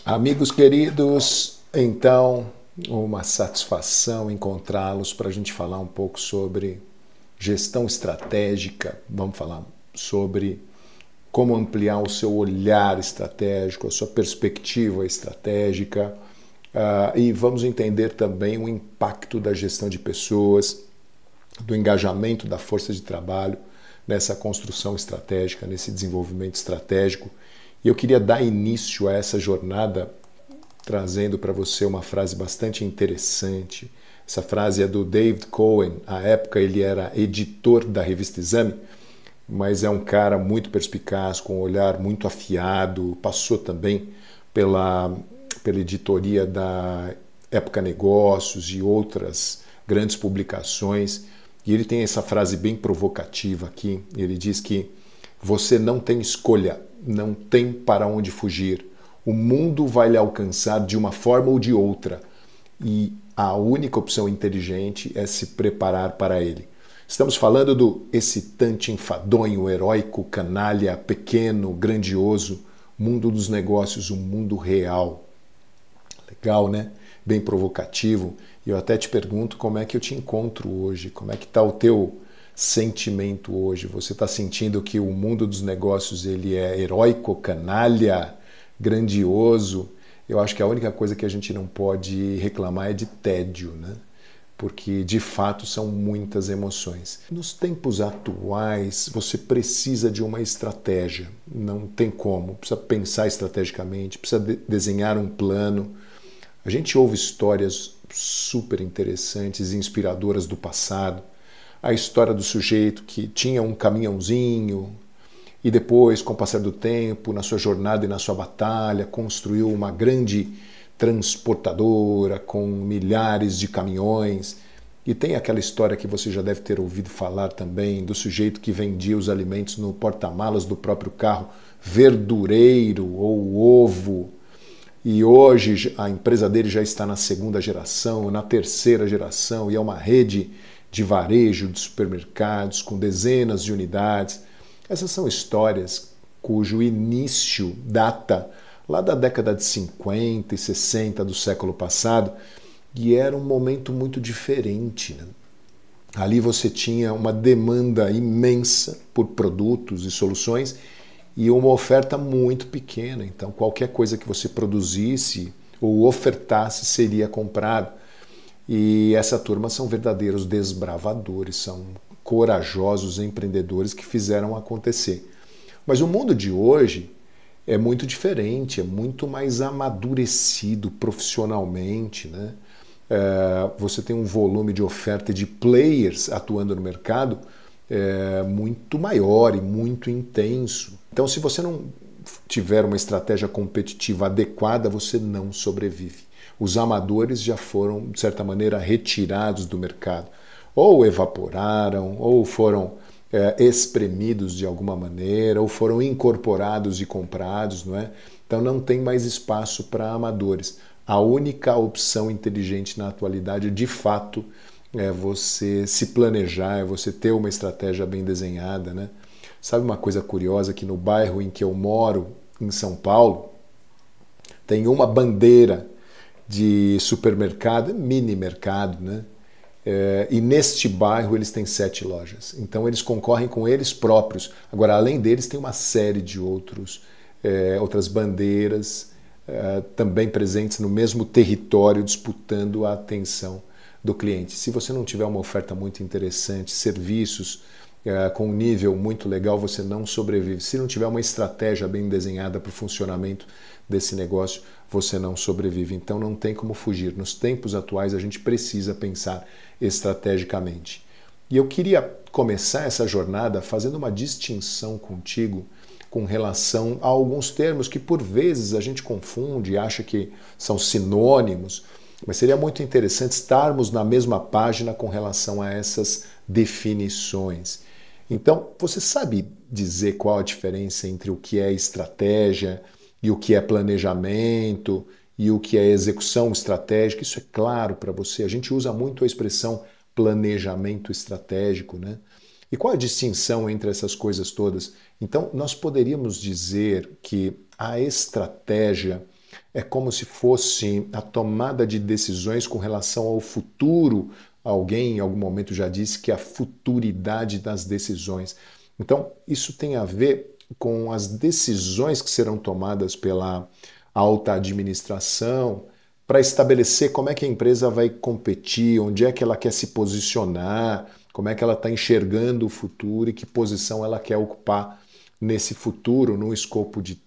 Amigos queridos, então, uma satisfação encontrá-los para a gente falar um pouco sobre gestão estratégica. Vamos falar sobre como ampliar o seu olhar estratégico, a sua perspectiva estratégica, e vamos entender também o impacto da gestão de pessoas, do engajamento da força de trabalho nessa construção estratégica, nesse desenvolvimento estratégico. E eu queria dar início a essa jornada trazendo para você uma frase bastante interessante. Essa frase é do David Cohen. À época ele era editor da revista Exame, mas é um cara muito perspicaz, com um olhar muito afiado, passou também pela editoria da Época Negócios e outras grandes publicações. E ele tem essa frase bem provocativa aqui. Ele diz que você não tem escolha, não tem para onde fugir. O mundo vai lhe alcançar de uma forma ou de outra. E a única opção inteligente é se preparar para ele. Estamos falando do excitante, enfadonho, heróico, canalha, pequeno, grandioso, mundo dos negócios, o mundo real. Legal, né? Bem provocativo. E eu até te pergunto como é que eu te encontro hoje, como é que está o teu sentimento hoje? Você está sentindo que o mundo dos negócios ele é heróico, canalha, grandioso? Eu acho que a única coisa que a gente não pode reclamar é de tédio, né? Porque de fato são muitas emoções. Nos tempos atuais, você precisa de uma estratégia, não tem como, precisa pensar estrategicamente, precisa desenhar um plano. A gente ouve histórias super interessantes e inspiradoras do passado. A história do sujeito que tinha um caminhãozinho e depois, com o passar do tempo, na sua jornada e na sua batalha, construiu uma grande transportadora com milhares de caminhões. E tem aquela história que você já deve ter ouvido falar também do sujeito que vendia os alimentos no porta-malas do próprio carro, verdureiro ou ovo. E hoje a empresa dele já está na segunda geração, na terceira geração, e é uma rede de varejo de supermercados com dezenas de unidades. Essas são histórias cujo início data lá da década de 50 e 60 do século passado, e era um momento muito diferente, né? Ali você tinha uma demanda imensa por produtos e soluções e uma oferta muito pequena. Então, qualquer coisa que você produzisse ou ofertasse seria comprado. E essa turma são verdadeiros desbravadores, são corajosos empreendedores que fizeram acontecer. Mas o mundo de hoje é muito diferente, é muito mais amadurecido profissionalmente, né? Você tem um volume de oferta de players atuando no mercado muito maior e muito intenso. Então, se você não tiver uma estratégia competitiva adequada, você não sobrevive. Os amadores já foram, de certa maneira, retirados do mercado. Ou evaporaram, ou foram espremidos de alguma maneira, ou foram incorporados e comprados, não é? Então não tem mais espaço para amadores. A única opção inteligente na atualidade, de fato, é você se planejar, é você ter uma estratégia bem desenhada, né? Sabe uma coisa curiosa? Que no bairro em que eu moro, em São Paulo, tem uma bandeira de supermercado, mini mercado, né? E neste bairro eles têm 7 lojas. Então eles concorrem com eles próprios. Agora, além deles, tem uma série de outras bandeiras também presentes no mesmo território, disputando a atenção do cliente. Se você não tiver uma oferta muito interessante, serviços com um nível muito legal, você não sobrevive. Se não tiver uma estratégia bem desenhada para o funcionamento desse negócio, você não sobrevive. Então não tem como fugir. Nos tempos atuais a gente precisa pensar estrategicamente. E eu queria começar essa jornada fazendo uma distinção contigo com relação a alguns termos que por vezes a gente confunde e acha que são sinônimos, mas seria muito interessante estarmos na mesma página com relação a essas definições. Então, você sabe dizer qual a diferença entre o que é estratégia e o que é planejamento e o que é execução estratégica? Isso é claro para você. A gente usa muito a expressão planejamento estratégico, né? E qual a distinção entre essas coisas todas? Então, nós poderíamos dizer que a estratégia é como se fosse a tomada de decisões com relação ao futuro. Alguém em algum momento já disse que a futuridade das decisões. Então, isso tem a ver com as decisões que serão tomadas pela alta administração para estabelecer como é que a empresa vai competir, onde é que ela quer se posicionar, como é que ela está enxergando o futuro e que posição ela quer ocupar nesse futuro, num escopo de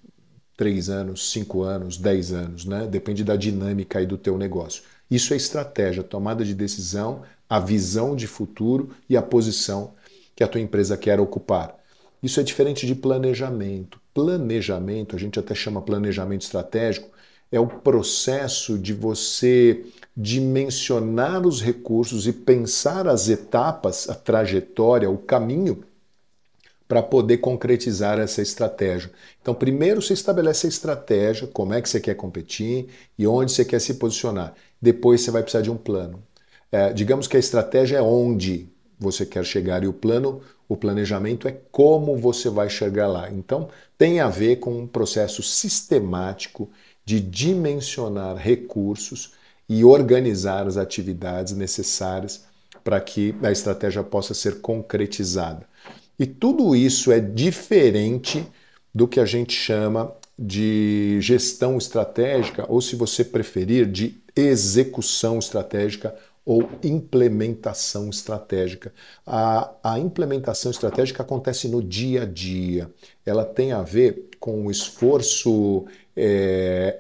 3 anos, 5 anos, 10 anos, né? Depende da dinâmica aí do teu negócio. Isso é estratégia, tomada de decisão, a visão de futuro e a posição que a tua empresa quer ocupar. Isso é diferente de planejamento. Planejamento, a gente até chama planejamento estratégico, é o processo de você dimensionar os recursos e pensar as etapas, a trajetória, o caminho para poder concretizar essa estratégia. Então, primeiro você estabelece a estratégia, como é que você quer competir e onde você quer se posicionar. Depois você vai precisar de um plano. Digamos que a estratégia é onde você quer chegar e o plano, o planejamento é como você vai chegar lá. Então, tem a ver com um processo sistemático de dimensionar recursos e organizar as atividades necessárias para que a estratégia possa ser concretizada. E tudo isso é diferente do que a gente chama de gestão estratégica, ou se você preferir, de execução estratégica ou implementação estratégica. A implementação estratégica acontece no dia a dia. Ela tem a ver com o esforço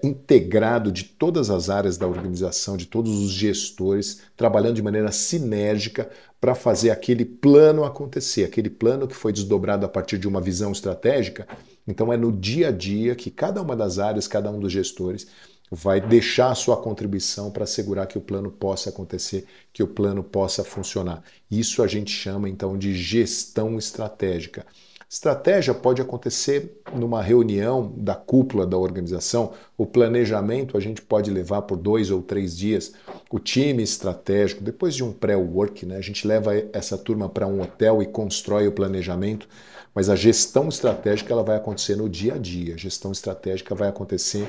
integrado de todas as áreas da organização, de todos os gestores, trabalhando de maneira sinérgica para fazer aquele plano acontecer, aquele plano que foi desdobrado a partir de uma visão estratégica. Então é no dia a dia que cada uma das áreas, cada um dos gestores vai deixar a sua contribuição para assegurar que o plano possa acontecer, que o plano possa funcionar. Isso a gente chama então de gestão estratégica. Estratégia pode acontecer numa reunião da cúpula da organização. O planejamento a gente pode levar por 2 ou 3 dias. O time estratégico, depois de um pré-work, né, a gente leva essa turma para um hotel e constrói o planejamento. Mas a gestão estratégica ela vai acontecer no dia a dia. A gestão estratégica vai acontecer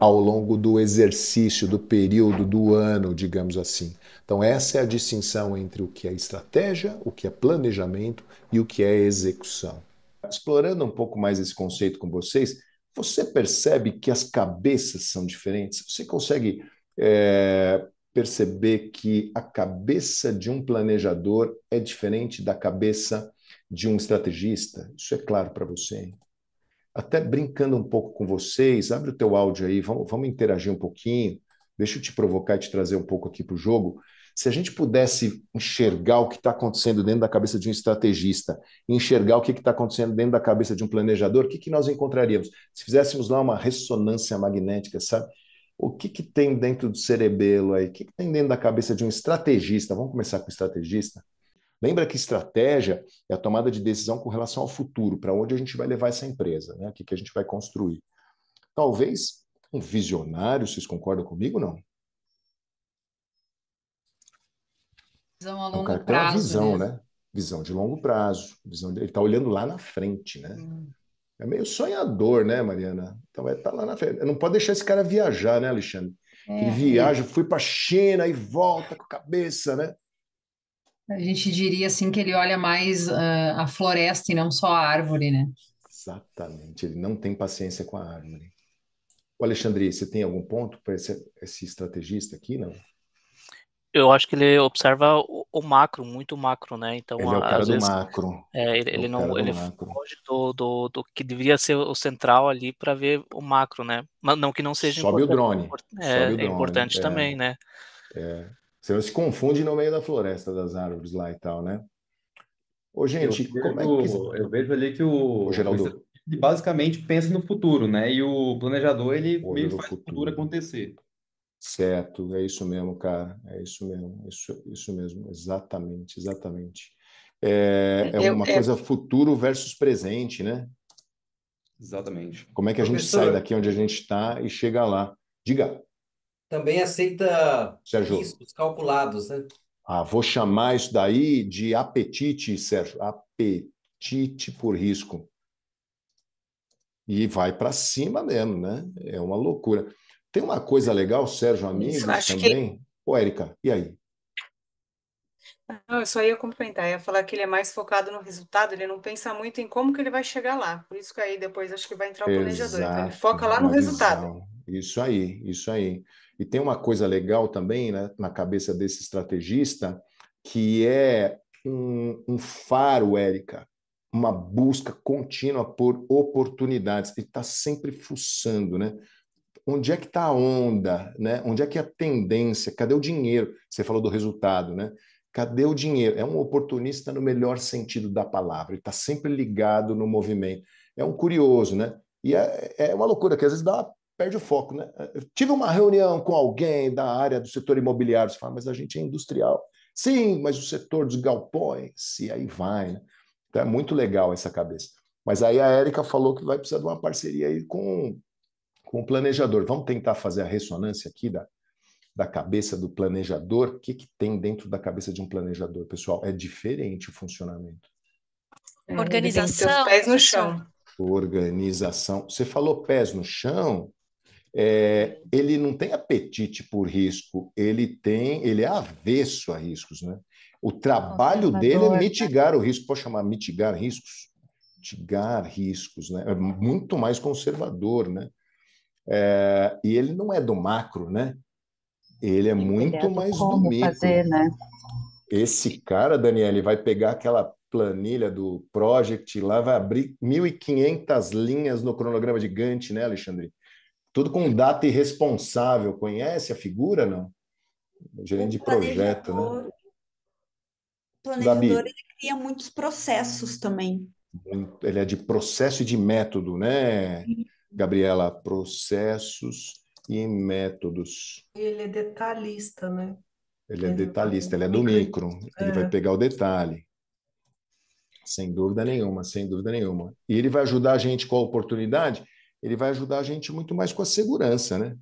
ao longo do exercício, do período, do ano, digamos assim. Então, essa é a distinção entre o que é estratégia, o que é planejamento e o que é execução. Explorando um pouco mais esse conceito com vocês, você percebe que as cabeças são diferentes? Você consegue perceber que a cabeça de um planejador é diferente da cabeça de um estrategista? Isso é claro para você? Até brincando um pouco com vocês, abre o teu áudio aí, vamos interagir um pouquinho, deixa eu te provocar e te trazer um pouco aqui para o jogo. Se a gente pudesse enxergar o que está acontecendo dentro da cabeça de um estrategista, enxergar o que está acontecendo dentro da cabeça de um planejador, o que nós encontraríamos? Se fizéssemos lá uma ressonância magnética, sabe? O que tem dentro do cerebelo aí? O que tem dentro da cabeça de um estrategista? Vamos começar com o estrategista? Lembra que estratégia é a tomada de decisão com relação ao futuro, para onde a gente vai levar essa empresa, né? O que a gente vai construir. Talvez um visionário, vocês concordam comigo ou não? Visão a É um cara longo que tem uma prazo, visão, né? né? Visão de longo prazo. Ele está olhando lá na frente, né? É meio sonhador, né, Mariana? Então vai estar lá na frente. Não pode deixar esse cara viajar, né, Alexandre? Que ele É, viaja, fui para a China e volta com a cabeça, né? a gente diria assim que ele olha mais a floresta e não só a árvore, né? Exatamente. Ele não tem paciência com a árvore. O Alexandre, você tem algum ponto para esse estrategista aqui, não? Eu acho que ele observa o macro, muito macro, né? Então, Ele é o cara às do vezes, macro. É o ele cara não, do ele macro. foge do que deveria ser o central ali para ver o macro, né? Mas não que não seja Sobe o importante, drone. Sobe o é drone. importante também, né? Você não se confunde no meio da floresta das árvores lá e tal, né? Ô, gente, como é que. Eu vejo ali que Ô, o Geraldo, estrategista, ele basicamente pensa no futuro, né? E o planejador, ele olho meio que no faz o futuro futuro. acontecer. Certo, é isso mesmo, cara. É isso mesmo. Isso mesmo. Exatamente, exatamente. É Eu, uma coisa futuro versus presente, né? Exatamente. Como é que a gente sai Professor, daqui onde a gente está e chega lá? Diga, também aceita Sérgio. riscos calculados, né? Vou chamar isso daí de apetite, Sérgio. Apetite por risco. E vai para cima mesmo, né? É uma loucura. Tem uma coisa legal, Sérgio, Isso, amigos acho que também. Ô, Érica, e aí? não, eu só ia complementar, ia falar que ele é mais focado no resultado, ele não pensa muito em como que ele vai chegar lá. Por isso que aí depois acho que vai entrar o planejador. Então ele Exato, foca lá no na resultado. visão. Isso aí, isso aí. E tem uma coisa legal também, né, na cabeça desse estrategista, que é um faro, Érica, uma busca contínua por oportunidades. Ele está sempre fuçando, né? Onde é que está a onda, né? Onde é que é a tendência? Cadê o dinheiro? Você falou do resultado, né? Cadê o dinheiro? É um oportunista no melhor sentido da palavra. Ele está sempre ligado no movimento. É um curioso, né? E é uma loucura que às vezes perde o foco, né? Eu tive uma reunião com alguém da área do setor imobiliário. Você fala, mas a gente é industrial. Sim, mas o setor dos galpões, e aí vai, né? Então é muito legal essa cabeça. Mas aí a Érica falou que vai precisar de uma parceria aí com o planejador. Vamos tentar fazer a ressonância aqui da cabeça do planejador. O que tem dentro da cabeça de um planejador, pessoal? É diferente o funcionamento. Ele tem que ter os Organização, pés no professor. chão. Organização. Você falou pés no chão, ele não tem apetite por risco, ele é avesso a riscos, né? O trabalho dele é Conservador. mitigar o risco. Pode chamar mitigar riscos? Mitigar riscos, né? É muito mais conservador, né? E ele não é do macro, né? Ele é Ele muito é do mais do como micro. fazer, né? Esse cara, Daniele, vai pegar aquela planilha do Project lá, vai abrir 1.500 linhas no cronograma de Gantt, né, Alexandre? Tudo com data irresponsável. Conhece a figura, não? O Gerente de projeto, né? planejador, planejador, Gabi, ele cria muitos processos também. ele é de processo e de método, né, Gabriela? Processos e métodos. Ele é detalhista, né? Ele é Ele detalhista, ele é do micro. micro, ele vai É. pegar o detalhe. Sem dúvida nenhuma, sem dúvida nenhuma. E ele vai ajudar a gente com a oportunidade, ele vai ajudar a gente muito mais com a segurança, né?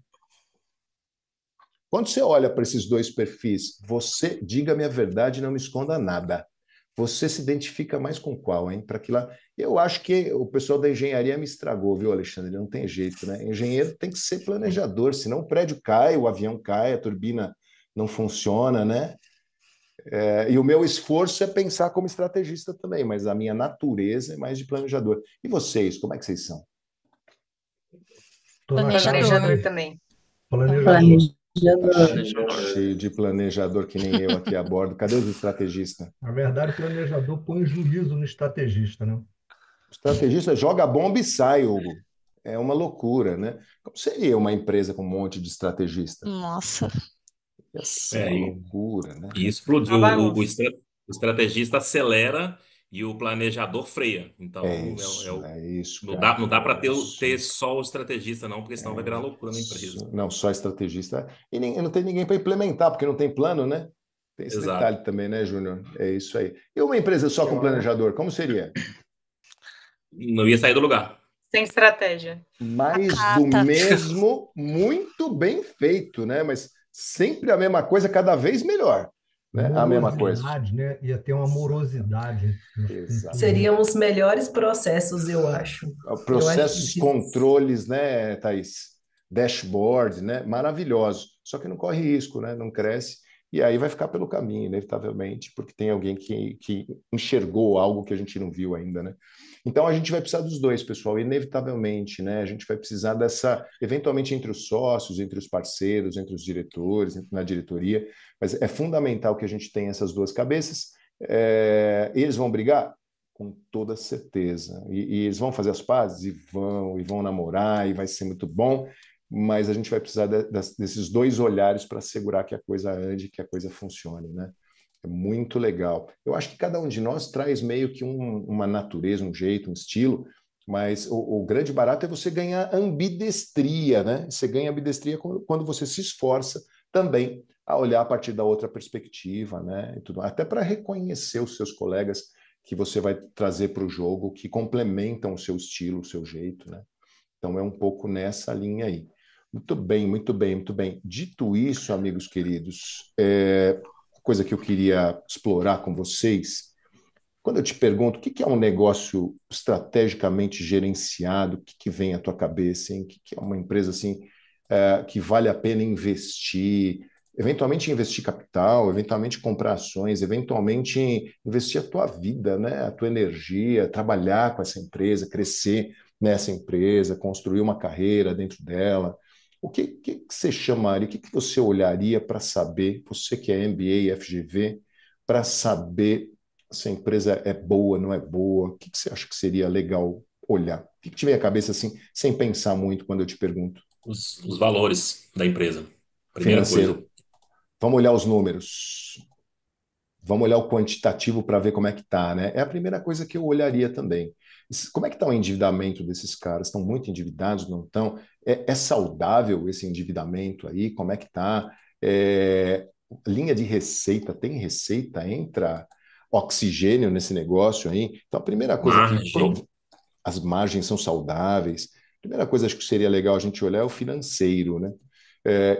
Quando você olha para esses dois perfis, você, diga-me a verdade, não me esconda nada. Você se identifica mais com qual, hein? Para que lá. Eu acho que o pessoal da engenharia me estragou, viu, Alexandre? Não tem jeito, né? Engenheiro tem que ser planejador, senão o prédio cai, o avião cai, a turbina não funciona, né? E o meu esforço é pensar como estrategista também, mas a minha natureza é mais de planejador. E vocês, como é que vocês são? Tô na cara Planejador do também. planejador. Planejador. Cheio de planejador que nem eu aqui a bordo. Cadê os estrategistas? Na verdade, o planejador põe juízo no estrategista, né? O estrategista joga a bomba e sai, Hugo. É uma loucura, né? Como seria uma empresa com um monte de estrategista? Nossa. Ia ser uma E, loucura, né? e explodiu. Uma O bagunça. estrategista acelera e o planejador freia. Então, É isso, não cara. dá para É ter isso. só o estrategista, não, porque senão vai virar loucura na empresa. Não, só estrategista. E não tem ninguém para implementar, porque não tem plano, né? Tem esse Exato. detalhe também, né, Júnior? É isso aí. E uma empresa só com planejador, como seria? Não ia sair do lugar. Sem estratégia. Mais do Acata. mesmo, muito bem feito, né? Mas sempre a mesma coisa, cada vez melhor, né? A mesma coisa. Morosidade, né? Ia ter uma morosidade. Exato. Seriam os melhores processos, eu acho. Processos, que- controles, né, Thaís? Dashboard, né? Maravilhoso. Só que não corre risco, né? Não cresce. E aí vai ficar pelo caminho, inevitavelmente, porque tem alguém que enxergou algo que a gente não viu ainda, né? Então a gente vai precisar dos dois, pessoal, inevitavelmente, né? A gente vai precisar dessa, eventualmente entre os sócios, entre os parceiros, entre os diretores, na diretoria, mas é fundamental que a gente tenha essas duas cabeças. Eles vão brigar? Com toda certeza. E eles vão fazer as pazes? E vão namorar, e vai ser muito bom, mas a gente vai precisar desses dois olhares para assegurar que a coisa ande, que a coisa funcione, né? É muito legal. Eu acho que cada um de nós traz meio que uma natureza, um jeito, um estilo, mas o grande barato é você ganhar ambidestria, né? Você ganha ambidestria quando você se esforça também a olhar a partir da outra perspectiva, né? E tudo, até para reconhecer os seus colegas que você vai trazer para o jogo, que complementam o seu estilo, o seu jeito, né? Então é um pouco nessa linha aí. Muito bem, muito bem, muito bem. Dito isso, amigos queridos, coisa que eu queria explorar com vocês Quando eu te pergunto o que que é um negócio estrategicamente gerenciado, o que que vem à tua cabeça, hein? O que que é uma empresa assim, que vale a pena investir, eventualmente investir capital, eventualmente comprar ações, eventualmente investir a tua vida, né? A tua energia, trabalhar com essa empresa, crescer nessa empresa, construir uma carreira dentro dela. O que você chamaria, o que que você olharia para saber, você que é MBA, FGV, para saber se a empresa é boa, não é boa? O que que você acha que seria legal olhar? O que que te vem à cabeça assim, sem pensar muito quando eu te pergunto? Os valores da empresa. Primeira coisa. Financeiro. Vamos olhar os números. Vamos olhar o quantitativo para ver como é que tá, né? É a primeira coisa que eu olharia também. Como é que está o endividamento desses caras? Estão muito endividados, não estão? É saudável esse endividamento aí? Como é que tá? Linha de receita, tem receita? Entra oxigênio nesse negócio aí? Então, a primeira coisa Margem. as margens são saudáveis. A primeira coisa acho que seria legal a gente olhar é o financeiro, né?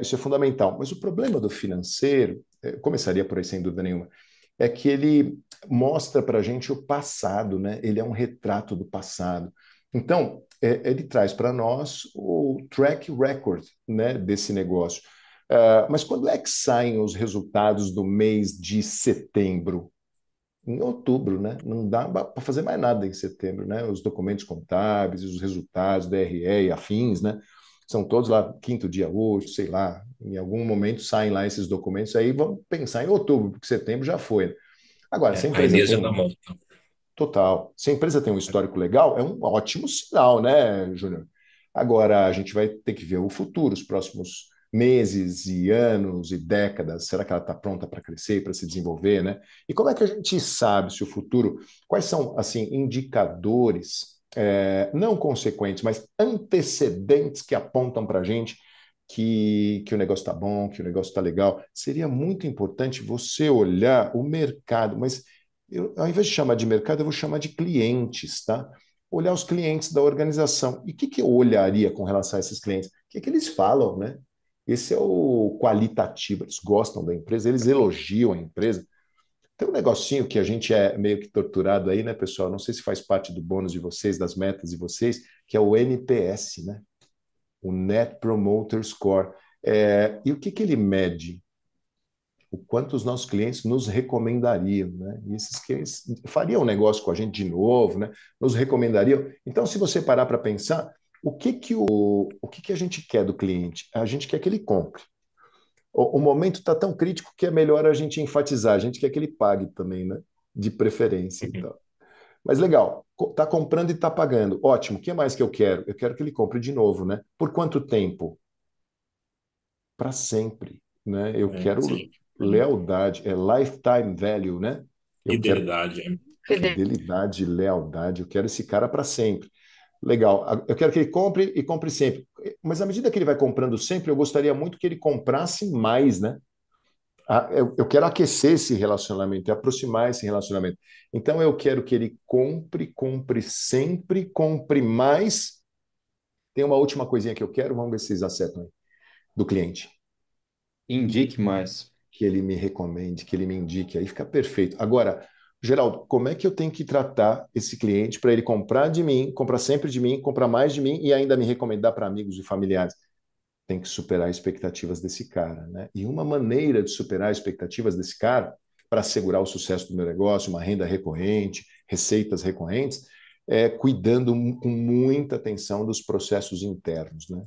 Isso é fundamental. Mas o problema do financeiro, começaria por aí sem dúvida nenhuma, é que ele mostra para a gente o passado, né? Ele é um retrato do passado. Então, ele traz para nós o track record, né, desse negócio. Mas quando é que saem os resultados do mês de setembro? Em outubro, né? Não dá para fazer mais nada em setembro, né? Os documentos contábeis, os resultados da RE e afins, né? São todos lá, quinto dia útil, sei lá, em algum momento saem lá esses documentos, aí vamos pensar em outubro, porque setembro já foi, né? Agora, se a A empresa Inês já tem está morta. total, se a empresa tem um histórico legal, é um ótimo sinal, né, Júnior? Agora, a gente vai ter que ver o futuro, os próximos meses e anos e décadas. Será que ela está pronta para crescer, para se desenvolver, né? E como é que a gente sabe se o futuro, quais são, assim, indicadores, não consequentes, mas antecedentes que apontam para a gente que o negócio está bom, que o negócio está legal? Seria muito importante você olhar o mercado, mas ao invés de chamar de mercado, eu vou chamar de clientes, tá? Olhar os clientes da organização. E o que que eu olharia com relação a esses clientes? O que que eles falam, né? Esse é o qualitativo. Eles gostam da empresa, eles elogiam a empresa. Tem um negocinho que a gente é meio que torturado aí, né, pessoal? Não sei se faz parte do bônus de vocês, das metas de vocês, que é o NPS, né? O Net Promoter Score. E o que que ele mede? O quanto os nossos clientes nos recomendariam, né? E esses clientes fariam um negócio com a gente de novo, né? Nos recomendariam. Então, se você parar para pensar, o que que a gente quer do cliente? A gente quer que ele compre. O momento está tão crítico que é melhor a gente enfatizar. A gente quer que ele pague também, né? De preferência, então. Mas legal, está comprando e está pagando. Ótimo. O que mais que eu quero? Eu quero que ele compre de novo, né? Por quanto tempo? Para sempre, né? Eu quero Sim. lealdade, lifetime value, né? Eu quero Fidelidade. fidelidade, lealdade, eu quero esse cara para sempre. Legal, eu quero que ele compre e compre sempre. Mas à medida que ele vai comprando sempre, eu gostaria muito que ele comprasse mais, né? Eu quero aquecer esse relacionamento, aproximar esse relacionamento. Então eu quero que ele compre sempre, compre mais. Tem uma última coisinha que eu quero, vamos ver se vocês acertam aí, do cliente. Indique mais. Que ele me recomende, que ele me indique, aí fica perfeito. Agora, Geraldo, como é que eu tenho que tratar esse cliente para ele comprar de mim, comprar sempre de mim, comprar mais de mim e ainda me recomendar para amigos e familiares? Tem que superar as expectativas desse cara, né? E uma maneira de superar as expectativas desse cara para assegurar o sucesso do meu negócio, uma renda recorrente, receitas recorrentes, é cuidando com muita atenção dos processos internos, né?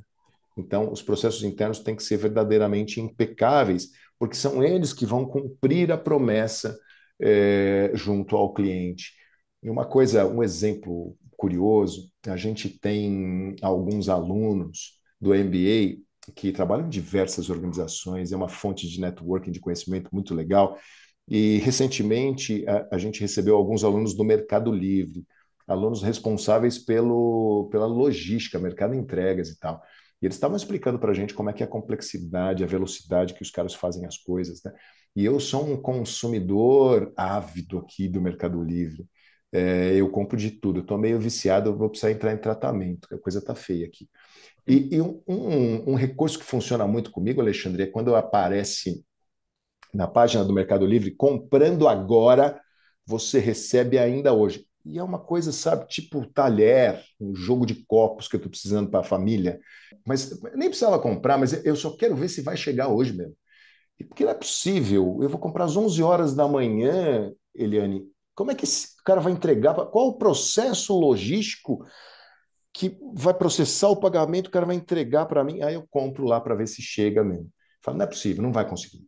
Então, os processos internos têm que ser verdadeiramente impecáveis, porque são eles que vão cumprir a promessa junto ao cliente. E uma coisa, um exemplo curioso, a gente tem alguns alunos do MBA que trabalham em diversas organizações, é uma fonte de networking, de conhecimento muito legal. E recentemente a gente recebeu alguns alunos do Mercado Livre, alunos responsáveis pela logística, mercado de entregas e tal. E eles estavam explicando para a gente como é que é a complexidade, a velocidade que os caras fazem as coisas, né? E eu sou um consumidor ávido aqui do Mercado Livre. Eu compro de tudo. Eu estou meio viciado, eu vou precisar entrar em tratamento, a coisa está feia aqui. E um recurso que funciona muito comigo, Alexandre, é quando aparece na página do Mercado Livre, comprando agora você recebe ainda hoje. E é uma coisa, sabe, tipo talher, um jogo de copos que eu estou precisando para a família. Mas nem precisava comprar, mas eu só quero ver se vai chegar hoje mesmo. Porque não é possível. Eu vou comprar às 11 horas da manhã, Eliane. Como é que esse cara vai entregar? Qual o processo logístico que vai processar o pagamento, o cara vai entregar para mim? Aí eu compro lá para ver se chega mesmo. Falo, não é possível, não vai conseguir.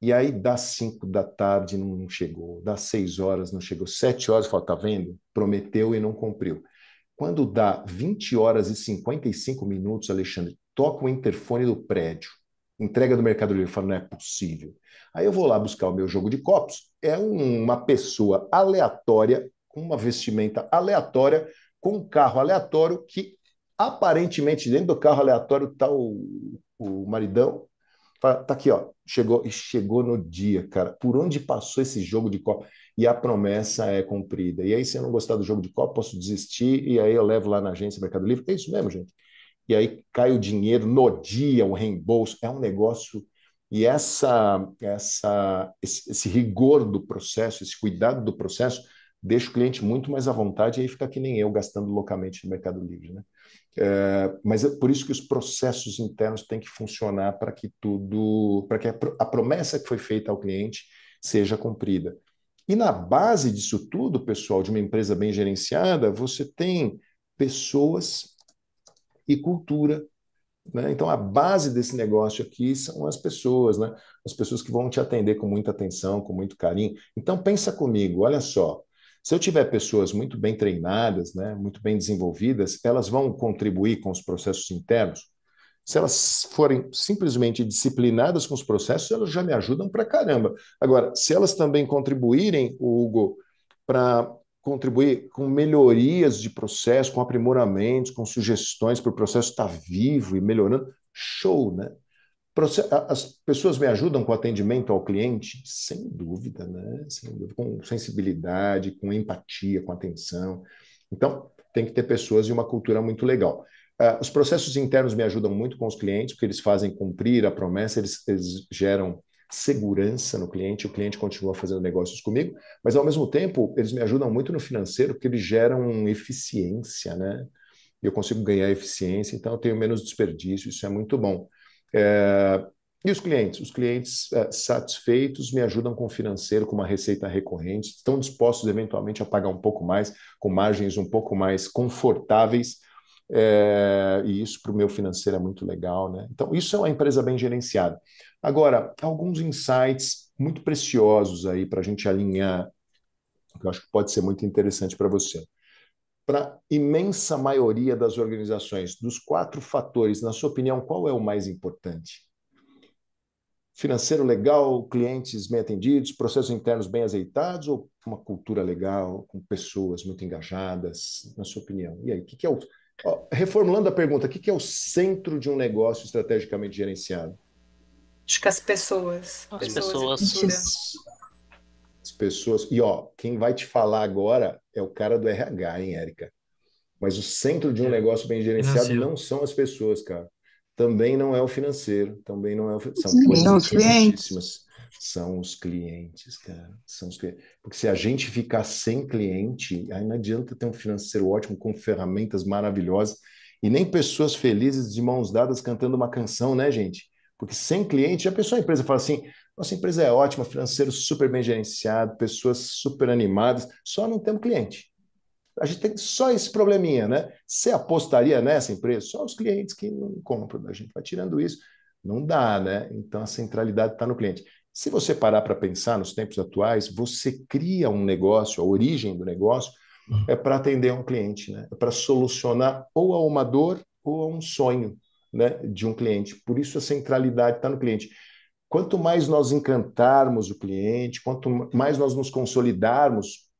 E aí dá 5 da tarde, não chegou. Dá 6 horas, não chegou. 7 horas, fala, tá vendo? Prometeu e não cumpriu. Quando dá 20 horas e 55 minutos, Alexandre, toca o interfone do prédio. Entrega do Mercado Livre. Eu falo, não é possível. Aí eu vou lá buscar o meu jogo de copos. É uma pessoa aleatória, com uma vestimenta aleatória, com um carro aleatório, que aparentemente dentro do carro aleatório está o maridão. Fala, tá aqui, ó. Chegou no dia, cara. Por onde passou esse jogo de copo? E a promessa é cumprida. E aí, se eu não gostar do jogo de copo, posso desistir, e aí eu levo lá na agência Mercado Livre. É isso mesmo, gente. E aí cai o dinheiro no dia, o reembolso. É um negócio. E esse rigor do processo, esse cuidado do processo, deixa o cliente muito mais à vontade, e aí fica que nem eu, gastando loucamente no Mercado Livre, né? Mas é por isso que os processos internos têm que funcionar para que a promessa que foi feita ao cliente seja cumprida. E na base disso tudo, pessoal, de uma empresa bem gerenciada, você tem pessoas e cultura, né? Então, a base desse negócio aqui são as pessoas, né? As pessoas que vão te atender com muita atenção, com muito carinho. Então, pensa comigo, olha só. Se eu tiver pessoas muito bem treinadas, né, muito bem desenvolvidas, elas vão contribuir com os processos internos. Se elas forem simplesmente disciplinadas com os processos, elas já me ajudam pra caramba. Agora, se elas também contribuírem, Hugo, para contribuir com melhorias de processo, com aprimoramentos, com sugestões para o processo estar vivo e melhorando, show, né? As pessoas me ajudam com o atendimento ao cliente? Sem dúvida, né? Sem dúvida, com sensibilidade, com empatia, com atenção. Então, tem que ter pessoas e uma cultura muito legal. Os processos internos me ajudam muito com os clientes, porque eles fazem cumprir a promessa, eles geram segurança no cliente, o cliente continua fazendo negócios comigo, mas ao mesmo tempo eles me ajudam muito no financeiro, porque eles geram eficiência, né? Eu consigo ganhar eficiência, então eu tenho menos desperdício, isso é muito bom. E os clientes? Os clientes satisfeitos me ajudam com o financeiro, com uma receita recorrente, estão dispostos eventualmente a pagar um pouco mais, com margens um pouco mais confortáveis, e isso para o meu financeiro é muito legal, né? Então, isso é uma empresa bem gerenciada. Agora, alguns insights muito preciosos aí para a gente alinhar, que eu acho que pode ser muito interessante para você. Para a imensa maioria das organizações, dos 4 fatores, na sua opinião, qual é o mais importante? Financeiro legal, clientes bem atendidos, processos internos bem azeitados, ou uma cultura legal, com pessoas muito engajadas, na sua opinião? E aí, o que é reformulando a pergunta, o que é o centro de um negócio estrategicamente gerenciado? Acho que as pessoas. As Pessoas e pessoas. cultura. As pessoas. E quem vai te falar agora é o cara do RH, hein, Érica? Mas o centro de um negócio bem gerenciado Financeiro. não são as pessoas, cara. Também não é o financeiro, também não é o... São Sim, coisas são os clientes. importantíssimas. São os clientes, cara. São os clientes. Porque se a gente ficar sem cliente, aí não adianta ter um financeiro ótimo, com ferramentas maravilhosas, e nem pessoas felizes de mãos dadas cantando uma canção, né, gente? Porque sem cliente, a pessoa, a empresa fala assim, nossa empresa é ótima, financeiro super bem gerenciado, pessoas super animadas, só não temos cliente. A gente tem só esse probleminha, né? Você apostaria nessa empresa? Só os clientes que não compram. A gente vai tirando isso. Não dá, né? Então a centralidade está no cliente. Se você parar para pensar nos tempos atuais, você cria um negócio, a origem do negócio é para atender um cliente, né? É para solucionar ou a uma dor ou a um sonho, né, de um cliente. Por isso a centralidade está no cliente. Quanto mais nós encantarmos o cliente, quanto mais nós nos consolidarmos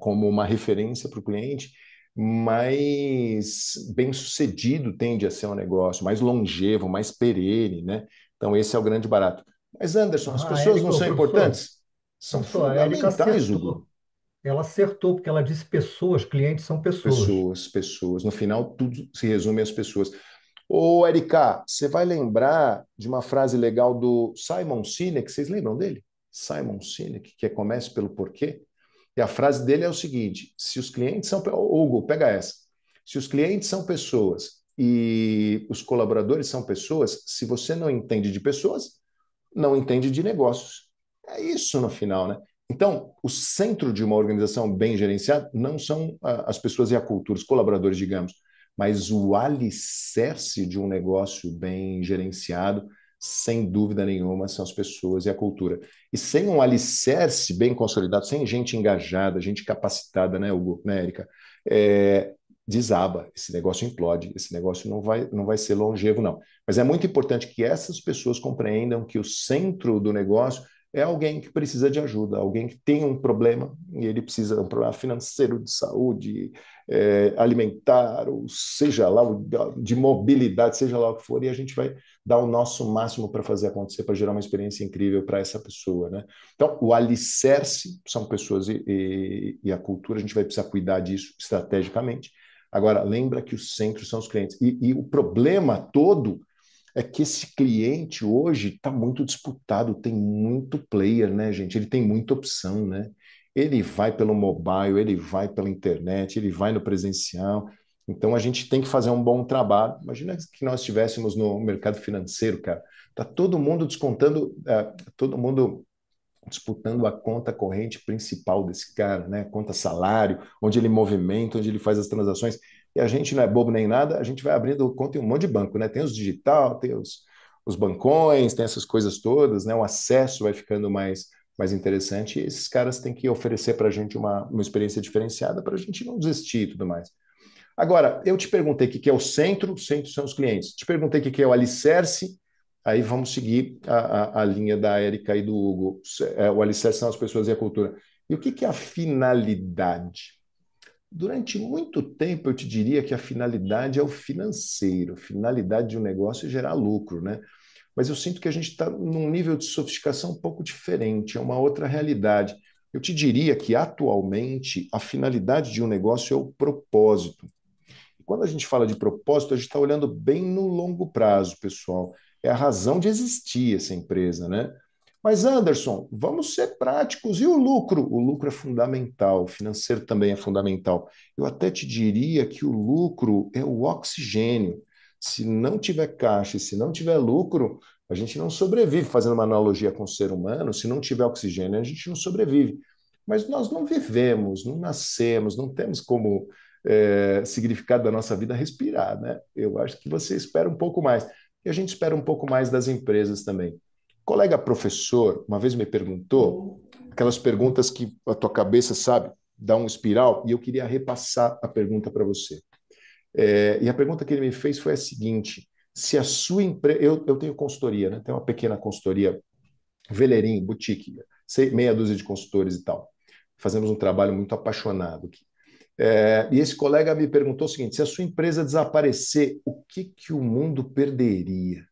como uma referência para o cliente, mais bem-sucedido tende a ser um negócio, mais longevo, mais perene, né? Então esse é o grande barato. Mas, Anderson, as pessoas não são importantes? São Professor, a Érica fundamentais, acertou. Hugo. Ela acertou, porque ela disse pessoas, clientes são pessoas. Pessoas. No final, tudo se resume às pessoas. Ô, Érica, você vai lembrar de uma frase legal do Simon Sinek, vocês lembram dele? Simon Sinek, que é Comece pelo Porquê. E a frase dele é o seguinte: se os clientes são... Hugo, pega essa. Se os clientes são pessoas e os colaboradores são pessoas, se você não entende de pessoas, não entende de negócios. É isso no final, né? Então, o centro de uma organização bem gerenciada não são as pessoas e a cultura, os colaboradores, digamos, mas o alicerce de um negócio bem gerenciado, sem dúvida nenhuma, são as pessoas e a cultura. E sem um alicerce bem consolidado, sem gente engajada, gente capacitada, né, Hugo, né, Érica? Desaba, esse negócio implode, esse negócio não vai ser longevo, não. Mas é muito importante que essas pessoas compreendam que o centro do negócio é alguém que precisa de ajuda, alguém que tem um problema, e ele precisa de um problema financeiro, de saúde, alimentar, ou seja lá, de mobilidade, seja lá o que for, e a gente vai dar o nosso máximo para fazer acontecer, para gerar uma experiência incrível para essa pessoa, né? Então, o alicerce são pessoas e a cultura, a gente vai precisar cuidar disso estrategicamente. Agora, lembra que o centro são os clientes. E o problema todo é que esse cliente hoje está muito disputado, tem muito player, né, gente? Ele tem muita opção, né? Ele vai pelo mobile, ele vai pela internet, ele vai no presencial. Então a gente tem que fazer um bom trabalho. Imagina que nós estivéssemos no mercado financeiro, cara. Tá todo mundo descontando, todo mundo disputando a conta corrente principal desse cara, né? Conta salário, onde ele movimenta, onde ele faz as transações. E a gente não é bobo nem nada, a gente vai abrindo conta em um monte de banco, né? Tem os digital, tem os bancões, tem essas coisas todas, né? O acesso vai ficando mais interessante, e esses caras têm que oferecer para a gente uma experiência diferenciada para a gente não desistir e tudo mais. Agora, eu te perguntei o que é o centro são os clientes. Te perguntei o que é o alicerce, aí vamos seguir a linha da Érica e do Hugo. O alicerce são as pessoas e a cultura. E o que é a finalidade? Durante muito tempo eu te diria que a finalidade é o financeiro, a finalidade de um negócio é gerar lucro, né? Mas eu sinto que a gente está num nível de sofisticação um pouco diferente, é uma outra realidade. Eu te diria que atualmente a finalidade de um negócio é o propósito. E quando a gente fala de propósito, a gente está olhando bem no longo prazo, pessoal. É a razão de existir essa empresa, né? Mas, Anderson, vamos ser práticos. E o lucro? O lucro é fundamental, o financeiro também é fundamental. Eu até te diria que o lucro é o oxigênio. Se não tiver caixa e se não tiver lucro, a gente não sobrevive. Fazendo uma analogia com o ser humano, se não tiver oxigênio, a gente não sobrevive. Mas nós não vivemos, não nascemos, não temos como significado da nossa vida respirar, né? Eu acho que você espera um pouco mais. E a gente espera um pouco mais das empresas também. Colega professor, uma vez me perguntou, aquelas perguntas que a tua cabeça, sabe, dá um espiral, e eu queria repassar a pergunta para você. E a pergunta que ele me fez foi a seguinte: se a sua empresa... Eu tenho consultoria, né? Tenho uma pequena consultoria, veleirinho, boutique, meia dúzia de consultores e tal. Fazemos um trabalho muito apaixonado aqui. E esse colega me perguntou o seguinte: se a sua empresa desaparecer, o que o mundo perderia?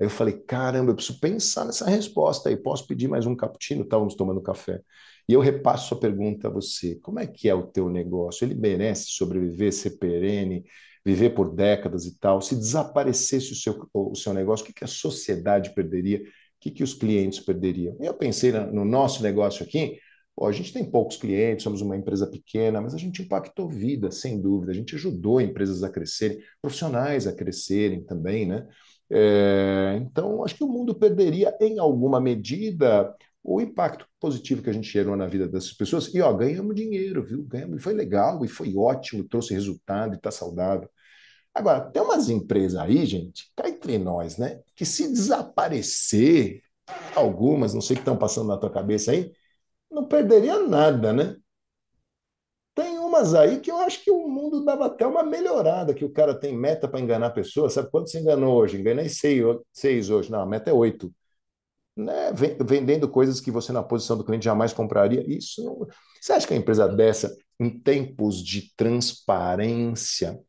Aí eu falei, caramba, eu preciso pensar nessa resposta aí. Posso pedir mais um cappuccino? Estávamos tomando café. E eu repasso a pergunta a você. Como é que é o teu negócio? Ele merece sobreviver, ser perene, viver por décadas e tal? Se desaparecesse o seu negócio, o que a sociedade perderia? O que os clientes perderiam? E eu pensei no nosso negócio aqui. Pô, a gente tem poucos clientes, somos uma empresa pequena, mas a gente impactou vida, sem dúvida. A gente ajudou empresas a crescerem, profissionais a crescerem também, né? Então, acho que o mundo perderia, em alguma medida, o impacto positivo que a gente gerou na vida dessas pessoas. E, ó, ganhamos dinheiro, viu? Ganhamos, e foi legal, e foi ótimo, trouxe resultado, e está saudável. Agora, tem umas empresas aí, gente, cá entre nós, né? Que se desaparecer, algumas, não sei o que estão passando na tua cabeça aí, não perderia nada, né? Tem umas aí que eu acho que o mundo dava até uma melhorada, que o cara tem meta para enganar a pessoa. Sabe quanto você enganou hoje? Enganei 6 hoje. Não, a meta é 8. Né? Vendendo coisas que você, na posição do cliente, jamais compraria. Isso não... Você acha que a empresa dessa, em tempos de transparência,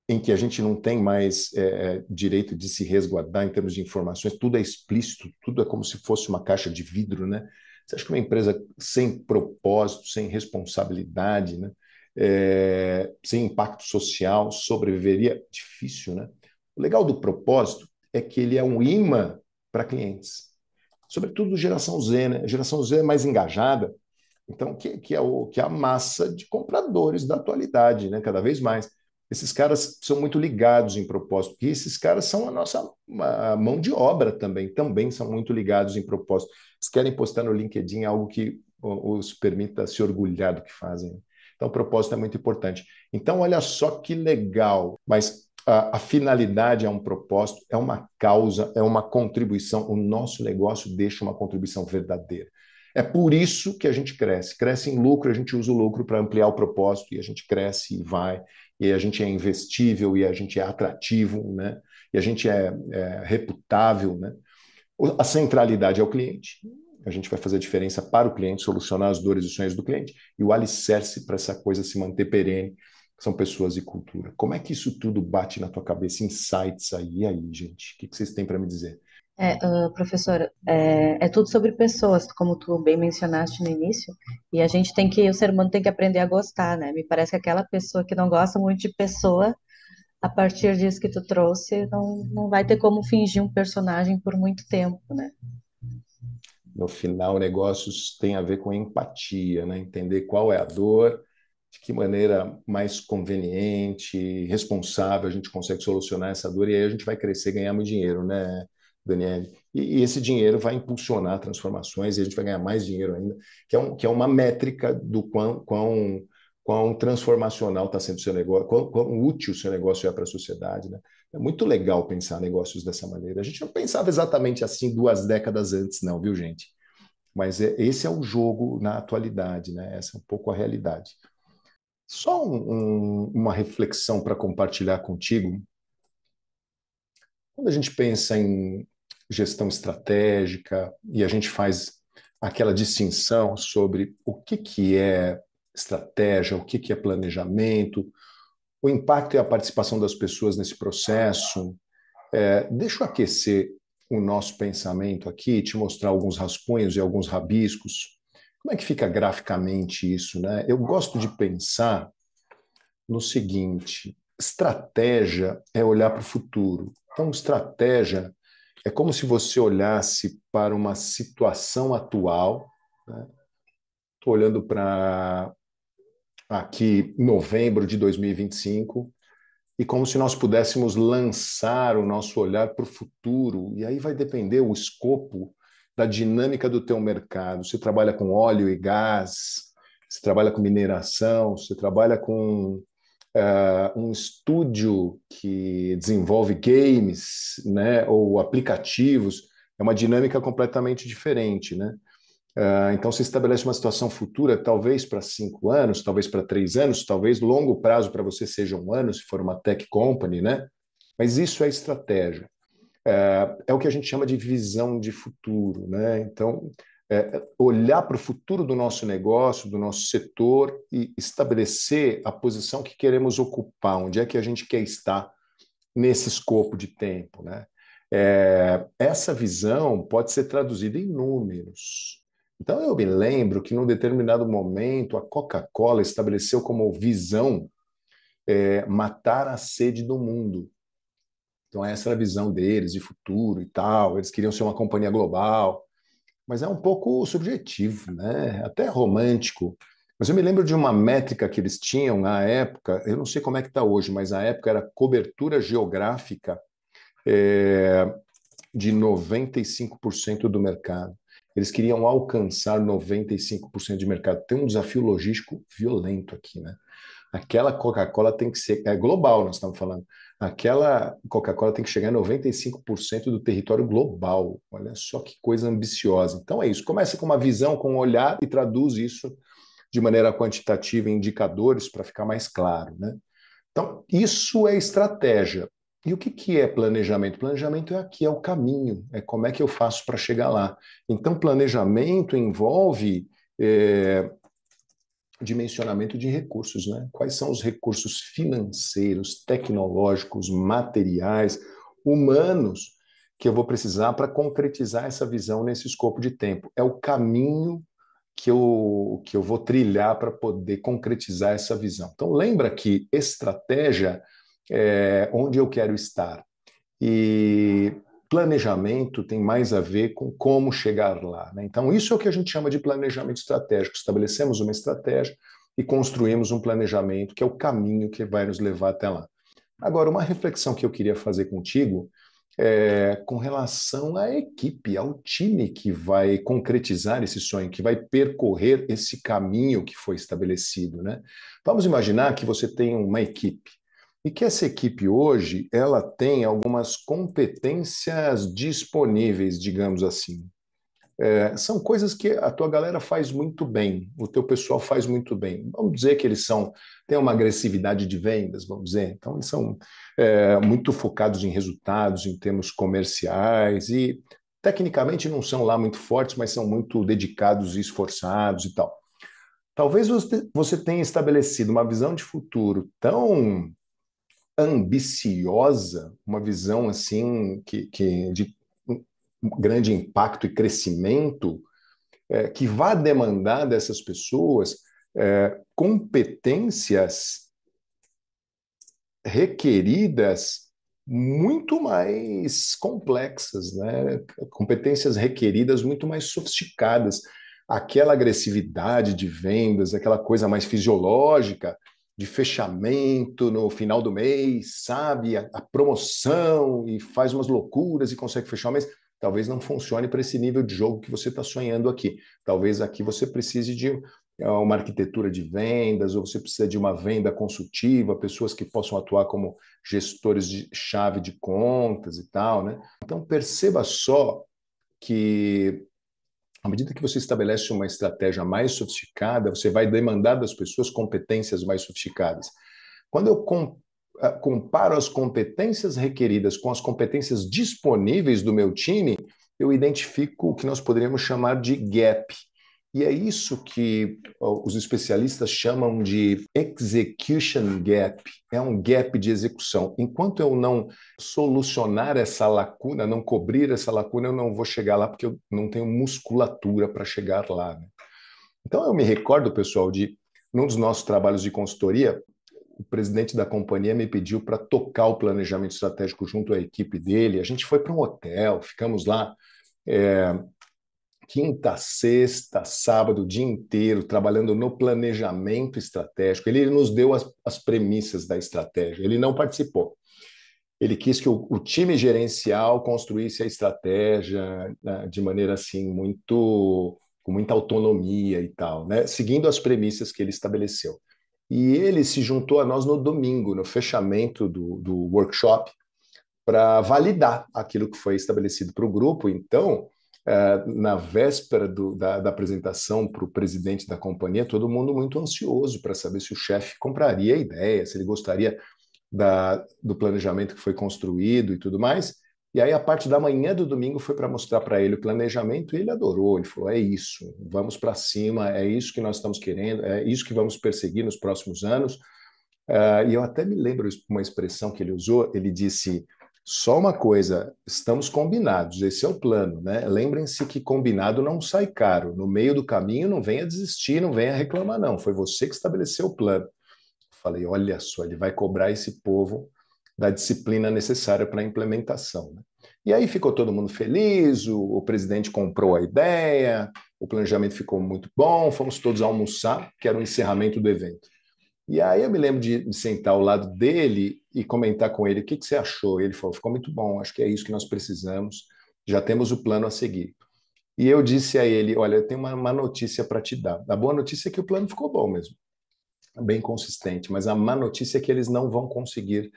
em que a gente não tem mais direito de se resguardar em termos de informações, tudo é explícito, tudo é como se fosse uma caixa de vidro, né? Você acha que uma empresa sem propósito, sem responsabilidade, né? Sem impacto social, sobreviveria? Difícil, né? O legal do propósito é que ele é um imã para clientes. Sobretudo geração Z, né? A geração Z é mais engajada, Então, que é a massa de compradores da atualidade, né? Cada vez mais. Esses caras são muito ligados em propósito, e esses caras são a nossa mão de obra também são muito ligados em propósito. Eles querem postar no LinkedIn algo que os permita se orgulhar do que fazem. Então, o propósito é muito importante. Então, olha só que legal, mas a finalidade é um propósito, é uma causa, é uma contribuição. O nosso negócio deixa uma contribuição verdadeira. É por isso que a gente cresce. Cresce em lucro, a gente usa o lucro para ampliar o propósito, e a gente cresce e vai, e a gente é investível, e a gente é atrativo, né? E a gente é reputável, né? A centralidade é o cliente. A gente vai fazer a diferença para o cliente, solucionar as dores e sonhos do cliente, e o alicerce para essa coisa se manter perene são pessoas e cultura. Como é que isso tudo bate na tua cabeça? Insights aí, e aí, gente? O que vocês têm para me dizer? Professora, é tudo sobre pessoas, como tu bem mencionaste no início, e o ser humano tem que aprender a gostar, né? Me parece que aquela pessoa que não gosta muito de pessoa, a partir disso que tu trouxe, não vai ter como fingir um personagem por muito tempo, né? No final, negócios tem a ver com empatia, né? Entender qual é a dor, de que maneira mais conveniente, responsável a gente consegue solucionar essa dor, e aí a gente vai crescer e ganhar muito dinheiro, né, Daniele? E esse dinheiro vai impulsionar transformações, e a gente vai ganhar mais dinheiro ainda, que é uma métrica do quão transformacional está sendo o seu negócio, quão útil o seu negócio é para a sociedade, né? É muito legal pensar negócios dessa maneira. A gente não pensava exatamente assim 2 décadas antes, não, viu, gente? Mas esse é o jogo na atualidade, né? Essa é um pouco a realidade. Só uma reflexão para compartilhar contigo. Quando a gente pensa em gestão estratégica e a gente faz aquela distinção sobre o que é estratégia, o que é planejamento, o impacto e a participação das pessoas nesse processo, deixa eu aquecer o nosso pensamento aqui, te mostrar alguns rascunhos e alguns rabiscos. Como é que fica graficamente isso, né? Eu gosto de pensar no seguinte: estratégia é olhar para o futuro. Então, estratégia é como se você olhasse para uma situação atual, né? Estou olhando para aqui novembro de 2025, e como se nós pudéssemos lançar o nosso olhar para o futuro, e aí vai depender o escopo da dinâmica do teu mercado. Você trabalha com óleo e gás, você trabalha com mineração, você trabalha com um estúdio que desenvolve games, né, ou aplicativos, é uma dinâmica completamente diferente, né? Então, se estabelece uma situação futura, talvez para 5 anos, talvez para 3 anos, talvez longo prazo para você seja 1 ano, se for uma tech company, né? Mas isso é estratégia. É o que a gente chama de visão de futuro, né? Então, olhar para o futuro do nosso negócio, do nosso setor, e estabelecer a posição que queremos ocupar, onde é que a gente quer estar nesse escopo de tempo, né? Essa visão pode ser traduzida em números. Então, eu me lembro que, num determinado momento, a Coca-Cola estabeleceu como visão matar a sede do mundo. Então, essa era a visão deles de futuro e tal. Eles queriam ser uma companhia global, mas é um pouco subjetivo, né? Até romântico. Mas eu me lembro de uma métrica que eles tinham na época, eu não sei como é que está hoje, mas na época era cobertura geográfica de 95% do mercado. Eles queriam alcançar 95% de mercado. Tem um desafio logístico violento aqui, né? Aquela Coca-Cola tem que ser... É global, nós estamos falando. Aquela Coca-Cola tem que chegar a 95% do território global. Olha só que coisa ambiciosa. Então é isso. Começa com uma visão, com um olhar, e traduz isso de maneira quantitativa em indicadores para ficar mais claro, né? Então, isso é estratégia. E o que é planejamento? Planejamento é o caminho, é como é que eu faço para chegar lá. Então, planejamento envolve dimensionamento de recursos, né? Quais são os recursos financeiros, tecnológicos, materiais, humanos que eu vou precisar para concretizar essa visão nesse escopo de tempo. É o caminho que eu vou trilhar para poder concretizar essa visão. Então, lembra que estratégia é onde eu quero estar. E planejamento tem mais a ver com como chegar lá, né? Então, isso é o que a gente chama de planejamento estratégico. Estabelecemos uma estratégia e construímos um planejamento que é o caminho que vai nos levar até lá. Agora, uma reflexão que eu queria fazer contigo é com relação à equipe, ao time que vai concretizar esse sonho, que vai percorrer esse caminho que foi estabelecido, né? Vamos imaginar que você tem uma equipe e que essa equipe hoje ela tem algumas competências disponíveis, digamos assim. São coisas que a tua galera faz muito bem, o teu pessoal faz muito bem. Vamos dizer que eles têm uma agressividade de vendas, vamos dizer. Então, eles são muito focados em resultados, em termos comerciais, e tecnicamente não são lá muito fortes, mas são muito dedicados e esforçados e tal. Talvez você tenha estabelecido uma visão de futuro tão ambiciosa, uma visão assim de grande impacto e crescimento, que vai demandar dessas pessoas competências requeridas muito mais complexas, né? Competências requeridas muito mais sofisticadas. Aquela agressividade de vendas, aquela coisa mais fisiológica de fechamento no final do mês, sabe? A promoção e faz umas loucuras e consegue fechar o mês. Talvez não funcione para esse nível de jogo que você está sonhando aqui. Talvez aqui você precise de uma arquitetura de vendas, ou você precisa de uma venda consultiva, pessoas que possam atuar como gestores de chave de contas e tal, né? Então perceba só que à medida que você estabelece uma estratégia mais sofisticada, você vai demandar das pessoas competências mais sofisticadas. Quando eu comparo as competências requeridas com as competências disponíveis do meu time, eu identifico o que nós poderíamos chamar de gap. E é isso que os especialistas chamam de execution gap. É um gap de execução. Enquanto eu não solucionar essa lacuna, não cobrir essa lacuna, eu não vou chegar lá porque eu não tenho musculatura para chegar lá, né? Então eu me recordo, pessoal, num dos nossos trabalhos de consultoria, o presidente da companhia me pediu para tocar o planejamento estratégico junto à equipe dele. A gente foi para um hotel, ficamos lá quinta, sexta, sábado, o dia inteiro, trabalhando no planejamento estratégico. Ele nos deu as premissas da estratégia, ele não participou. Ele quis que o time gerencial construísse a estratégia, né, de maneira assim, com muita autonomia e tal, né, seguindo as premissas que ele estabeleceu. E ele se juntou a nós no domingo, no fechamento do workshop, para validar aquilo que foi estabelecido para o grupo. Então, na véspera da apresentação para o presidente da companhia, todo mundo muito ansioso para saber se o chefe compraria a ideia, se ele gostaria do planejamento que foi construído e tudo mais. E aí a parte da manhã do domingo foi para mostrar para ele o planejamento e ele adorou. Ele falou, é isso, vamos para cima, é isso que nós estamos querendo, é isso que vamos perseguir nos próximos anos. E eu até me lembro uma expressão que ele usou, ele disse, só uma coisa, estamos combinados, esse é o plano, né? Lembrem-se que combinado não sai caro, no meio do caminho não venha desistir, não venha reclamar não, foi você que estabeleceu o plano. Falei, olha só, ele vai cobrar esse povo da disciplina necessária para a implementação, né? E aí ficou todo mundo feliz, o presidente comprou a ideia, o planejamento ficou muito bom, fomos todos almoçar, que era o encerramento do evento. E aí eu me lembro de sentar ao lado dele e comentar com ele, o que você achou? Ele falou, ficou muito bom, acho que é isso que nós precisamos, já temos o plano a seguir. E eu disse a ele, olha, eu tenho uma notícia para te dar. A boa notícia é que o plano ficou bom mesmo, bem consistente, mas a má notícia é que eles não vão conseguir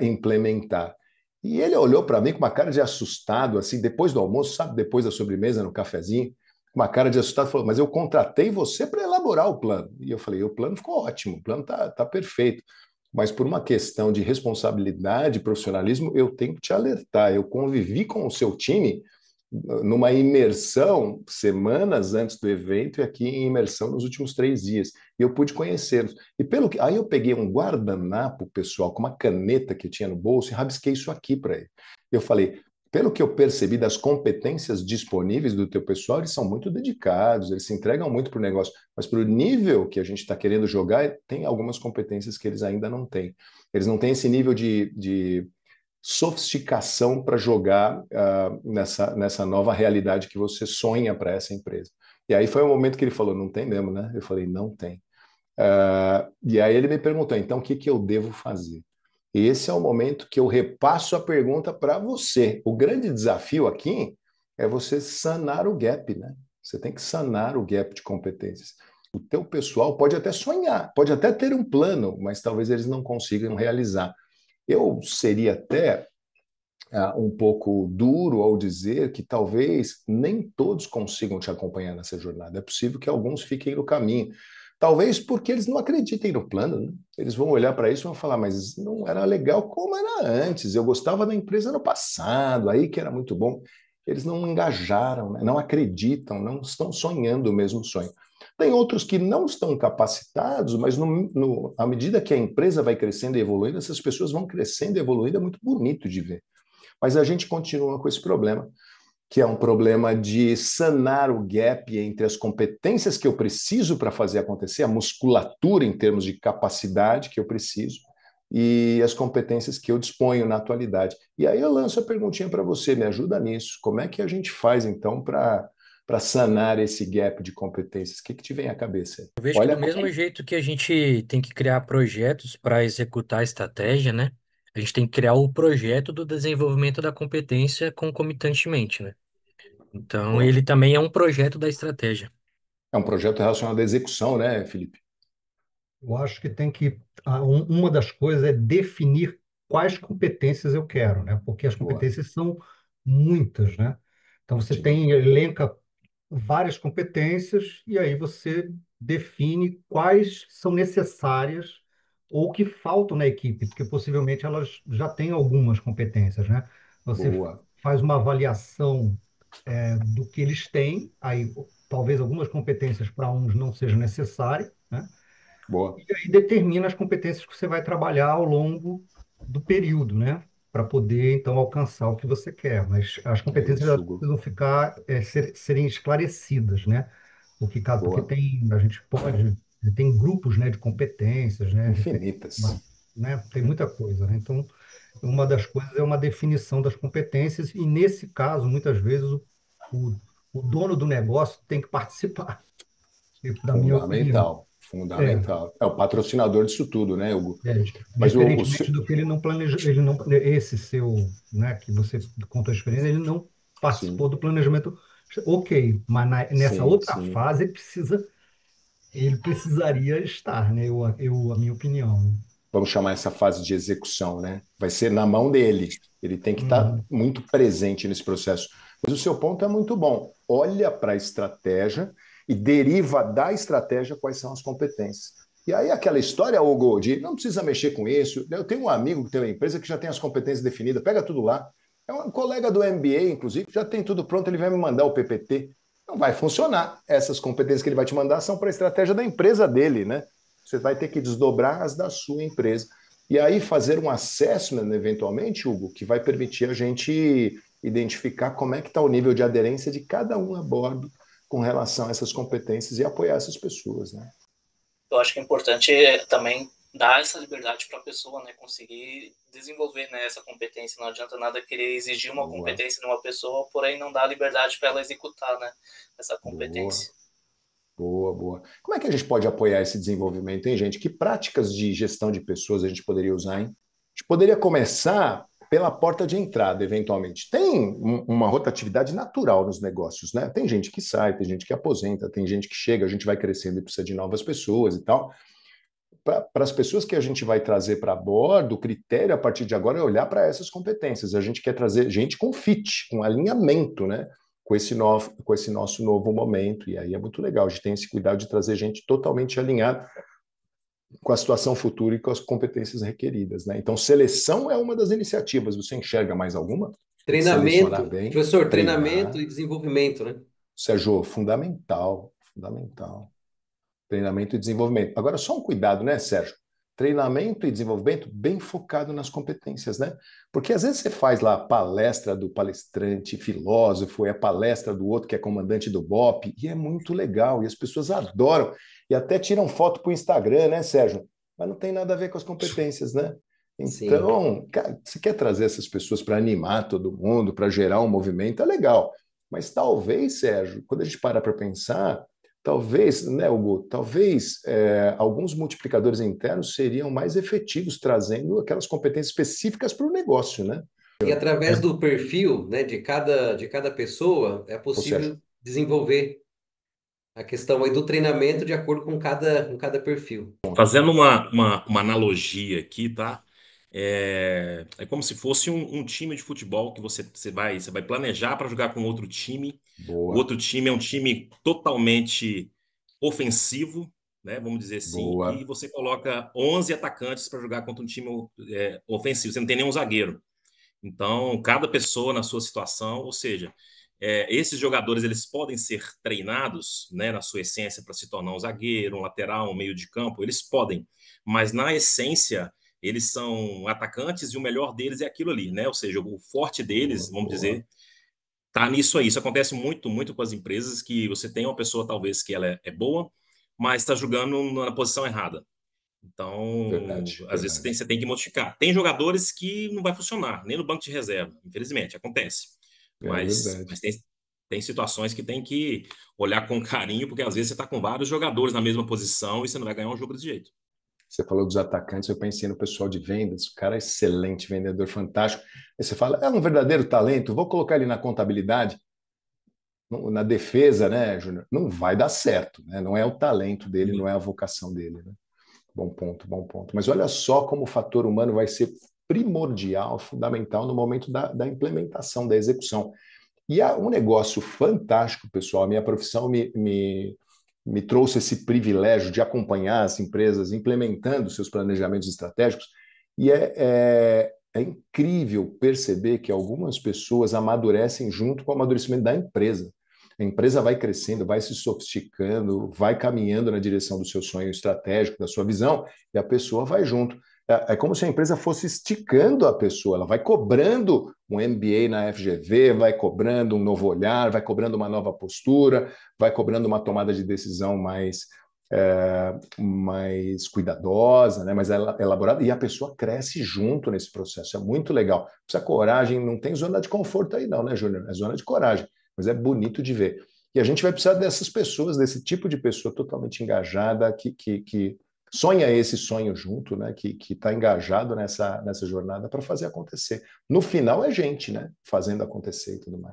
implementar. E ele olhou para mim com uma cara de assustado, assim, depois do almoço, sabe, depois da sobremesa, no cafezinho, com uma cara de assustado, falou, mas eu contratei você para elaborar o plano. E eu falei, o plano ficou ótimo, o plano tá perfeito, mas por uma questão de responsabilidade, profissionalismo, eu tenho que te alertar, eu convivi com o seu time numa imersão semanas antes do evento e aqui em imersão nos últimos 3 dias. E eu pude conhecê-los. E aí eu peguei um guardanapo, pessoal, com uma caneta que eu tinha no bolso e rabisquei isso aqui para ele. Eu falei, pelo que eu percebi das competências disponíveis do teu pessoal, eles são muito dedicados, eles se entregam muito para o negócio, mas para o nível que a gente está querendo jogar, tem algumas competências que eles ainda não têm. Eles não têm esse nível de sofisticação para jogar nessa nova realidade que você sonha para essa empresa. E aí foi o momento que ele falou, não tem mesmo, né? Eu falei, não tem. E aí ele me perguntou, então o que eu devo fazer? E esse é o momento que eu repasso a pergunta para você. O grande desafio aqui é você sanar o gap, né? Você tem que sanar o gap de competências. O teu pessoal pode até sonhar, pode até ter um plano, mas talvez eles não consigam realizar. Eu seria até um pouco duro ao dizer que talvez nem todos consigam te acompanhar nessa jornada. É possível que alguns fiquem no caminho. Talvez porque eles não acreditem no plano, né? Eles vão olhar para isso e vão falar, mas não era legal como era antes. Eu gostava da empresa no passado, aí que era muito bom. Eles não engajaram, né? Não acreditam, não estão sonhando o mesmo sonho. Tem outros que não estão capacitados, mas à medida que a empresa vai crescendo e evoluindo, essas pessoas vão crescendo e evoluindo, é muito bonito de ver. Mas a gente continua com esse problema, que é um problema de sanar o gap entre as competências que eu preciso para fazer acontecer, a musculatura em termos de capacidade que eu preciso, e as competências que eu disponho na atualidade. E aí eu lanço a perguntinha para você, me ajuda nisso. Como é que a gente faz, então, para sanar esse gap de competências? O que te vem à cabeça? Eu vejo que do mesmo jeito que a gente tem que criar projetos para executar a estratégia, né? A gente tem que criar o projeto do desenvolvimento da competência concomitantemente, né? Então, ele também é um projeto da estratégia. É um projeto relacionado à execução, né, Felipe? Eu acho que uma das coisas é definir quais competências eu quero, né? Porque as competências são muitas, né? Então você elenca várias competências e aí você define quais são necessárias ou que faltam na equipe, porque possivelmente elas já têm algumas competências, né? Você faz uma avaliação do que eles têm, aí talvez algumas competências para uns não sejam necessárias, né? Boa. E aí determina as competências que você vai trabalhar ao longo do período, né? Para poder, então, alcançar o que você quer. Mas as competências elas precisam serem esclarecidas, né? Porque a gente tem grupos, né, de competências, né? Infinitas. Né? Tem muita coisa, né? Então, uma das coisas é uma definição das competências e, nesse caso, muitas vezes, o dono do negócio tem que participar, da minha opinião. Fundamental. É o patrocinador disso tudo, né, Hugo? Mas diferentemente do que ele não planejou, esse seu, né, que você contou a experiência, ele não participou do planejamento. Ok, mas nessa outra fase ele precisaria estar, né? A minha opinião. Vamos chamar essa fase de execução, né? Vai ser na mão dele. Ele tem que estar muito presente nesse processo. Mas o seu ponto é muito bom. Olha para a estratégia e deriva da estratégia quais são as competências. E aí aquela história, Hugo, de não precisa mexer com isso. Eu tenho um amigo que tem uma empresa que já tem as competências definidas, pega tudo lá. É um colega do MBA, inclusive, já tem tudo pronto, ele vai me mandar o PPT. Não vai funcionar. Essas competências que ele vai te mandar são para a estratégia da empresa dele, né? Você vai ter que desdobrar as da sua empresa. E aí fazer um assessment, eventualmente, Hugo, que vai permitir a gente identificar como é que está o nível de aderência de cada um a bordo com relação a essas competências e apoiar essas pessoas, né? Eu acho que é importante também dar essa liberdade para a pessoa, né, conseguir desenvolver, né, essa competência. Não adianta nada querer exigir uma competência de uma pessoa, porém não dar liberdade para ela executar, né, essa competência. Boa. Como é que a gente pode apoiar esse desenvolvimento, hein, gente? Que práticas de gestão de pessoas a gente poderia usar, hein? A gente poderia começar pela porta de entrada, eventualmente. Tem uma rotatividade natural nos negócios, né? Tem gente que sai, tem gente que aposenta, tem gente que chega, a gente vai crescendo e precisa de novas pessoas e tal. Para as pessoas que a gente vai trazer para bordo, o critério a partir de agora é olhar para essas competências. A gente quer trazer gente com fit, com alinhamento, né? Com esse nosso novo momento. E aí é muito legal, a gente tem esse cuidado de trazer gente totalmente alinhada com a situação futura e com as competências requeridas, né? Então, seleção é uma das iniciativas. Você enxerga mais alguma? Treinamento, professor, treinamento e desenvolvimento, né? Sérgio, fundamental. Treinamento e desenvolvimento. Agora, só um cuidado, né, Sérgio? Treinamento e desenvolvimento bem focado nas competências, né? Porque às vezes você faz lá a palestra do palestrante filósofo, é a palestra do outro que é comandante do BOP, e é muito legal, e as pessoas adoram, e até tiram foto para o Instagram, né, Sérgio? Mas não tem nada a ver com as competências, né? Sim. Então, cara, você quer trazer essas pessoas para animar todo mundo, para gerar um movimento, é legal. Mas talvez, Sérgio, quando a gente para pensar, talvez, né, Hugo, talvez alguns multiplicadores internos seriam mais efetivos trazendo aquelas competências específicas para o negócio, né? E através do perfil, né, de cada pessoa, é Ou seja, possível desenvolver a questão aí do treinamento de acordo com cada perfil. Fazendo uma analogia aqui, tá? É como se fosse um time de futebol que você vai planejar para jogar com outro time. O boa, outro time é um time totalmente ofensivo, né? Vamos dizer assim, e boa, você coloca 11 atacantes para jogar contra um time ofensivo. Você não tem nenhum zagueiro. Então, cada pessoa na sua situação, ou seja, esses jogadores eles podem ser treinados, né, na sua essência para se tornar um zagueiro, um lateral, um meio de campo, eles podem, mas na essência eles são atacantes e o melhor deles é aquilo ali, né? Ou seja, o forte deles, boa, vamos boa. dizer, tá nisso aí. Isso acontece muito, muito com as empresas que você tem uma pessoa talvez que ela é boa, mas está jogando na posição errada. Então, Verdade, às vezes verdade. você tem que modificar. Tem jogadores que não vai funcionar, nem no banco de reserva, infelizmente, acontece. É Mas verdade. tem situações que tem que olhar com carinho, porque às vezes você está com vários jogadores na mesma posição e você não vai ganhar um jogo desse jeito. Você falou dos atacantes, eu pensei no pessoal de vendas, o cara é excelente, vendedor fantástico. Aí você fala, é um verdadeiro talento, vou colocar ele na contabilidade, na defesa, né, Júnior? Não vai dar certo, né? Não é o talento dele, não é a vocação dele, né? Bom ponto, bom ponto. Mas olha só como o fator humano vai ser primordial, fundamental no momento da implementação, da execução. E há um negócio fantástico, pessoal. A minha profissão me trouxe esse privilégio de acompanhar as empresas implementando seus planejamentos estratégicos. E é incrível perceber que algumas pessoas amadurecem junto com o amadurecimento da empresa. A empresa vai crescendo, vai se sofisticando, vai caminhando na direção do seu sonho estratégico, da sua visão, e a pessoa vai junto. É como se a empresa fosse esticando a pessoa, ela vai cobrando um MBA na FGV, vai cobrando um novo olhar, vai cobrando uma nova postura, vai cobrando uma tomada de decisão mais cuidadosa, né, mais elaborada, e a pessoa cresce junto nesse processo. É muito legal. Precisa coragem, não tem zona de conforto aí não, né, Júnior? É zona de coragem, mas é bonito de ver. E a gente vai precisar dessas pessoas, desse tipo de pessoa totalmente engajada, que sonha esse sonho junto, né? Que está engajado nessa jornada para fazer acontecer. No final é gente, né? Fazendo acontecer e tudo mais.